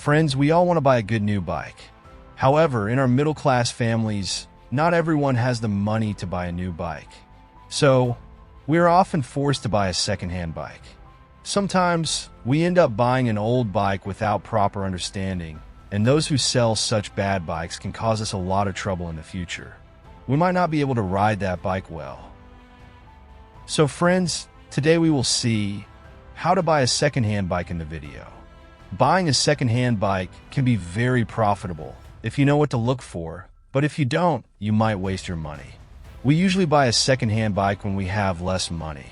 Friends, we all want to buy a good new bike. However, in our middle-class families, not everyone has the money to buy a new bike. So, we are often forced to buy a second-hand bike. Sometimes, we end up buying an old bike without proper understanding, and those who sell such bad bikes can cause us a lot of trouble in the future. We might not be able to ride that bike well. So friends, today we will see how to buy a second-hand bike in the video. Buying a second-hand bike can be very profitable if you know what to look for, but if you don't, you might waste your money. We usually buy a second-hand bike when we have less money.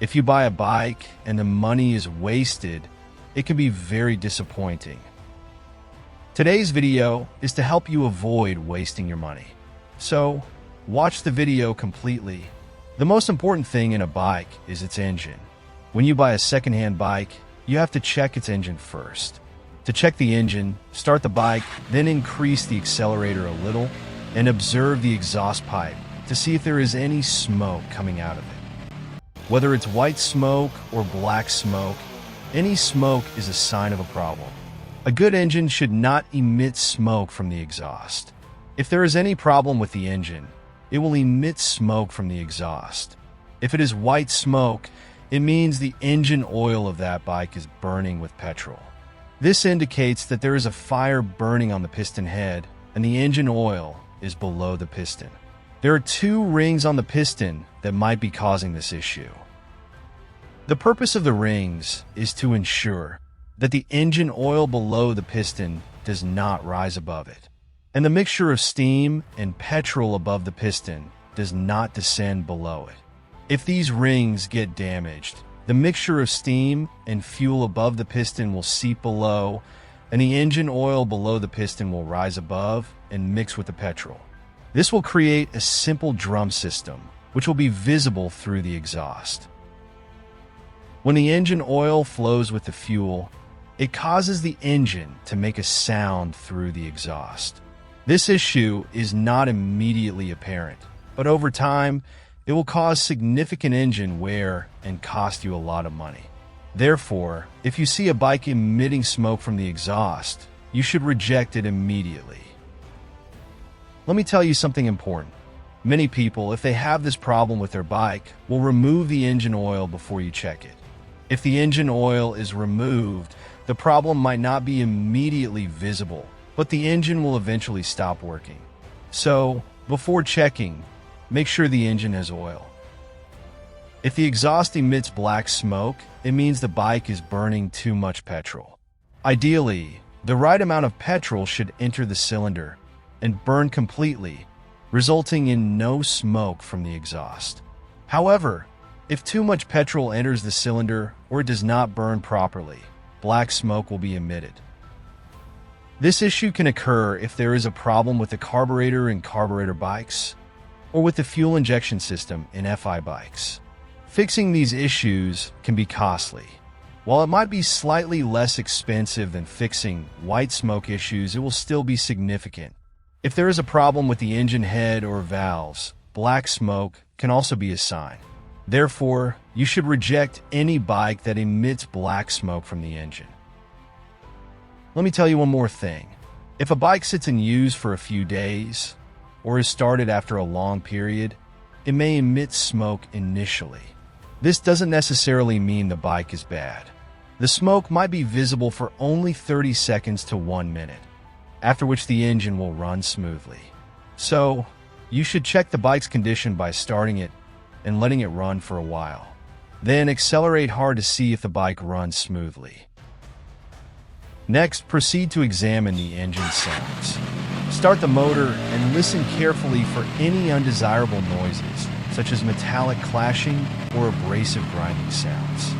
If you buy a bike and the money is wasted, it can be very disappointing. Today's video is to help you avoid wasting your money. So, watch the video completely. The most important thing in a bike is its engine. When you buy a second-hand bike, you have to check its engine first. To check the engine, start the bike, then increase the accelerator a little, and observe the exhaust pipe to see if there is any smoke coming out of it. Whether it's white smoke or black smoke, any smoke is a sign of a problem. A good engine should not emit smoke from the exhaust. If there is any problem with the engine, it will emit smoke from the exhaust. If it is white smoke, it means the engine oil of that bike is burning with petrol. This indicates that there is a fire burning on the piston head and the engine oil is below the piston. There are two rings on the piston that might be causing this issue. The purpose of the rings is to ensure that the engine oil below the piston does not rise above it, and the mixture of steam and petrol above the piston does not descend below it. If these rings get damaged, the mixture of steam and fuel above the piston will seep below, and the engine oil below the piston will rise above and mix with the petrol. This will create a simple drum system, which will be visible through the exhaust. When the engine oil flows with the fuel, it causes the engine to make a sound through the exhaust. This issue is not immediately apparent, but over time, it will cause significant engine wear and cost you a lot of money. Therefore, if you see a bike emitting smoke from the exhaust, you should reject it immediately. Let me tell you something important. Many people, if they have this problem with their bike, will remove the engine oil before you check it. If the engine oil is removed, the problem might not be immediately visible, but the engine will eventually stop working. So, before checking, make sure the engine has oil. If the exhaust emits black smoke, it means the bike is burning too much petrol. Ideally, the right amount of petrol should enter the cylinder and burn completely, resulting in no smoke from the exhaust. However, if too much petrol enters the cylinder or it does not burn properly, black smoke will be emitted. This issue can occur if there is a problem with the carburetor in carburetor bikes or with the fuel injection system in FI bikes. Fixing these issues can be costly. While it might be slightly less expensive than fixing white smoke issues, it will still be significant. If there is a problem with the engine head or valves, black smoke can also be a sign. Therefore, you should reject any bike that emits black smoke from the engine. Let me tell you one more thing. If a bike sits in use for a few days, or is started after a long period, it may emit smoke initially. This doesn't necessarily mean the bike is bad. The smoke might be visible for only 30 seconds to 1 minute, after which the engine will run smoothly. So, you should check the bike's condition by starting it and letting it run for a while. Then accelerate hard to see if the bike runs smoothly. Next, proceed to examine the engine sounds. Start the motor and listen carefully for any undesirable noises, such as metallic clashing or abrasive grinding sounds.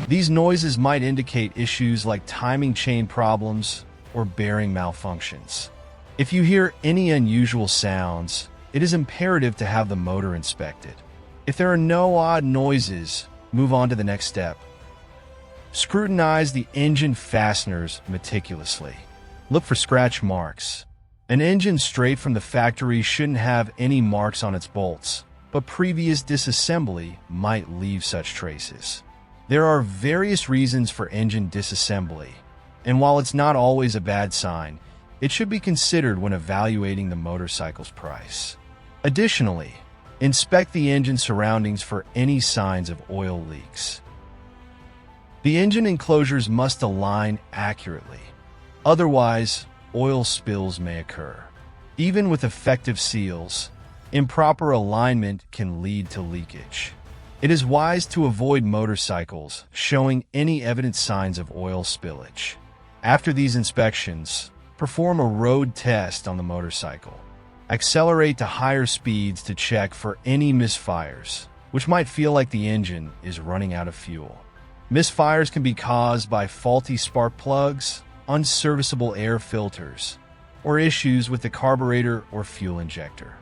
These noises might indicate issues like timing chain problems or bearing malfunctions. If you hear any unusual sounds, it is imperative to have the motor inspected. If there are no odd noises, move on to the next step. Scrutinize the engine fasteners meticulously. Look for scratch marks. An engine straight from the factory shouldn't have any marks on its bolts, but previous disassembly might leave such traces. There are various reasons for engine disassembly. and while it's not always a bad sign, it should be considered when evaluating the motorcycle's price. Additionally, inspect the engine surroundings for any signs of oil leaks. The engine enclosures must align accurately. Otherwise, oil spills may occur. Even with effective seals, improper alignment can lead to leakage. It is wise to avoid motorcycles showing any evident signs of oil spillage. After these inspections, perform a road test on the motorcycle. Accelerate to higher speeds to check for any misfires, which might feel like the engine is running out of fuel. Misfires can be caused by faulty spark plugs, unserviceable air filters, or issues with the carburetor or fuel injector.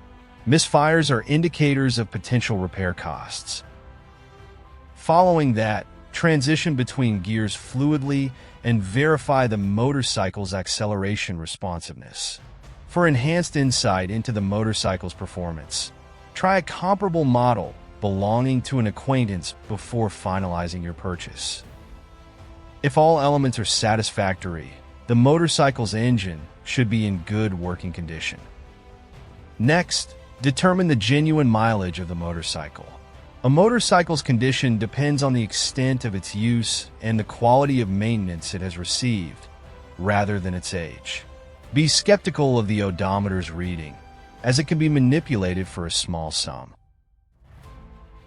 Misfires are indicators of potential repair costs. Following that, transition between gears fluidly and verify the motorcycle's acceleration responsiveness. For enhanced insight into the motorcycle's performance, try a comparable model belonging to an acquaintance before finalizing your purchase. If all elements are satisfactory, the motorcycle's engine should be in good working condition. Next, determine the genuine mileage of the motorcycle. A motorcycle's condition depends on the extent of its use and the quality of maintenance it has received, rather than its age. Be skeptical of the odometer's reading, as it can be manipulated for a small sum.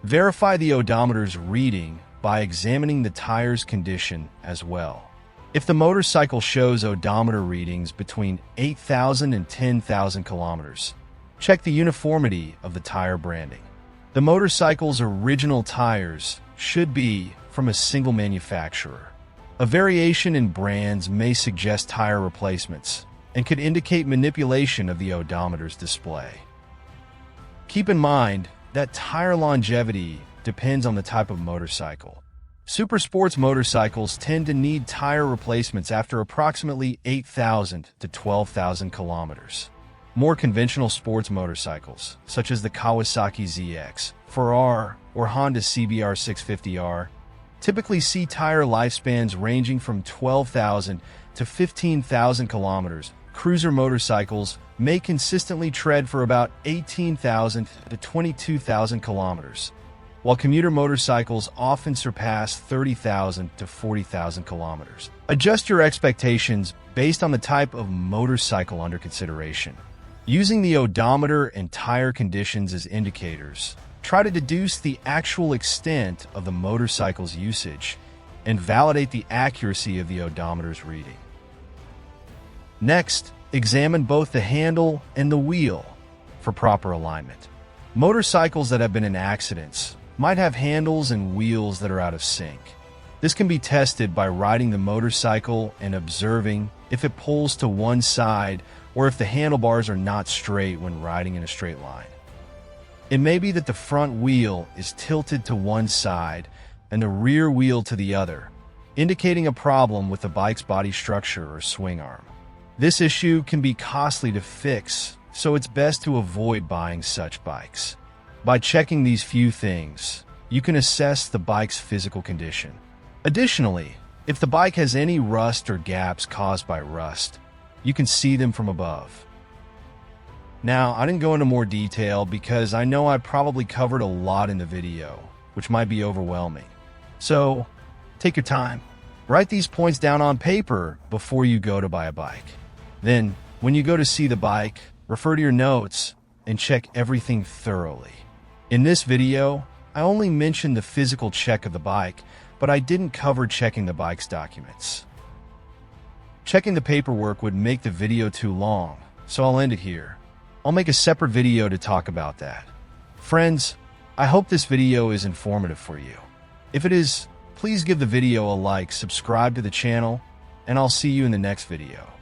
Verify the odometer's reading by examining the tire's condition as well. If the motorcycle shows odometer readings between 8,000 and 10,000 kilometers, check the uniformity of the tire branding. The motorcycle's original tires should be from a single manufacturer. A variation in brands may suggest tire replacements and could indicate manipulation of the odometer's display. Keep in mind that tire longevity depends on the type of motorcycle. Super sports motorcycles tend to need tire replacements after approximately 8,000 to 12,000 kilometers. More conventional sports motorcycles, such as the Kawasaki ZX, 4R, or Honda CBR 650R, typically see tire lifespans ranging from 12,000 to 15,000 kilometers. Cruiser motorcycles may consistently tread for about 18,000 to 22,000 kilometers, while commuter motorcycles often surpass 30,000 to 40,000 kilometers. Adjust your expectations based on the type of motorcycle under consideration. Using the odometer and tire conditions as indicators, try to deduce the actual extent of the motorcycle's usage and validate the accuracy of the odometer's reading. Next, examine both the handle and the wheel for proper alignment. Motorcycles that have been in accidents might have handles and wheels that are out of sync. This can be tested by riding the motorcycle and observing if it pulls to one side or if the handlebars are not straight when riding in a straight line. It may be that the front wheel is tilted to one side and the rear wheel to the other, indicating a problem with the bike's body structure or swing arm. This issue can be costly to fix, so it's best to avoid buying such bikes. By checking these few things, you can assess the bike's physical condition. Additionally, if the bike has any rust or gaps caused by rust, you can see them from above. Now, I didn't go into more detail because I know I probably covered a lot in the video, which might be overwhelming. So, take your time. Write these points down on paper before you go to buy a bike. Then, when you go to see the bike, refer to your notes and check everything thoroughly. In this video, I only mentioned the physical check of the bike, but I didn't cover checking the bike's documents. Checking the paperwork would make the video too long, so I'll end it here. I'll make a separate video to talk about that. Friends, I hope this video is informative for you. If it is, please give the video a like, subscribe to the channel, and I'll see you in the next video.